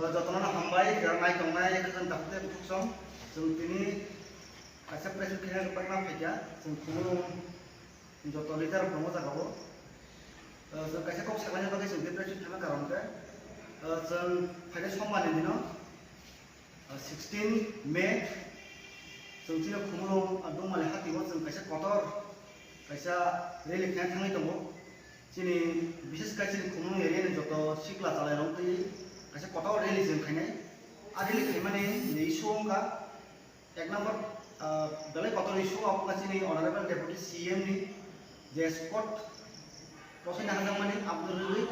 जतन हामबाय नाय दंनाय जों दाखते बुसम जों तिनि कासे प्रेस खेला पटना फैया जों खुनु जत लिटार दङ जागावो जों कासे कप सालायनो बागै जों प्रेस थाना कारनके जों फायदा सम्माननि दिनो 16 मे जों तिनो खुनु दंमाले हातिबो जों कासे कटर कासे रेलि खेला थांनाय दङ जिनि विशेष कासे खुनु एरिया जत सिक्ला चालाय रं तै कासे कटर रेलि जों खायनाय आ रेलि खाय माने इशू का एक नंबर बेले कटर इशू आपका जिनि ऑनरेबल डेप्यूटी सीएम नि जे स्पॉट पसंद हाजों माने आपनो रुई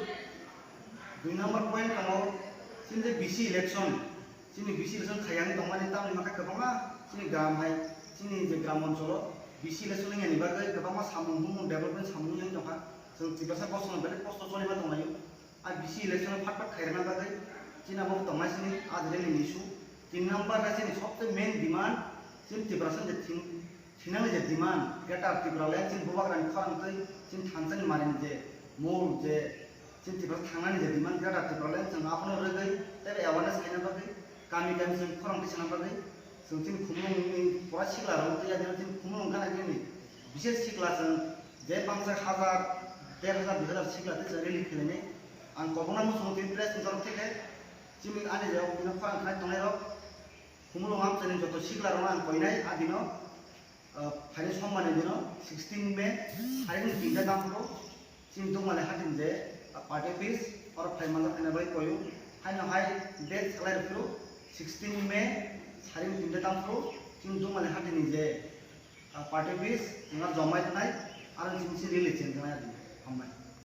2 नंबर पॉइंट कमो जिनि बीसी इलेक्शन खायानि दं माने तामनि माखा गोबाङा जिनि ग्राम हाय जिनि जे ग्राम ओनसोल बीसी इलेक्शन नि बागै गोबाङा सामुं डेभलपमेंट सामुं नि दंहा जों तिबासा बसनो बेले पोस्ट चलिबा दंनायो आ बीसी इलेक्शन फाट खायरना बागै जिना बो दमासिनि आज रेलि इशू 3 नंबर का जिनि सबसे मेन डिमांड जिन तिब्रासन जे थिनांग जे डिमांड गेटार तिब्राले जिन बुबाग्रानि खालामतै जिन थांसानि मारिन जे मोर जे जिन तिब्रा थांनानि जे डिमांड गेटार तिब्राले जों आपनो रगै तेबे अवेयरनेस खायना बागै गामि जों खरंथि साना बागै जों जिन खुमुंनि परा सिगला रंतै या जिन खुमुं गाना जिनि विशेष सिगला जों जे 500 1000 2000 सिगला ते रेलि खेलेने आं कबना मुसुं तिन प्रेस जरब थेके जिनि आनि जे बिनो खरं खाय तंनाय रक खुमुं आम चैन जत सिगला रं आं कइनाय आ दिनो फाइने सम्माननि दिनो 16 मे हारिनि तिनटा दामखौ जिन दंमाले हातिन जे पार्टी ऑफिस और फाइमाजा फाइना बाय कयु हाइनो हाय डेट सालाय रखु 16 मे हारिनि तिनटा दामखौ जिन दंमाले हातिनि जे पार्टी ऑफिस जोंहा जमाय थानाय आरो जिन रिलीज जों हामबाय।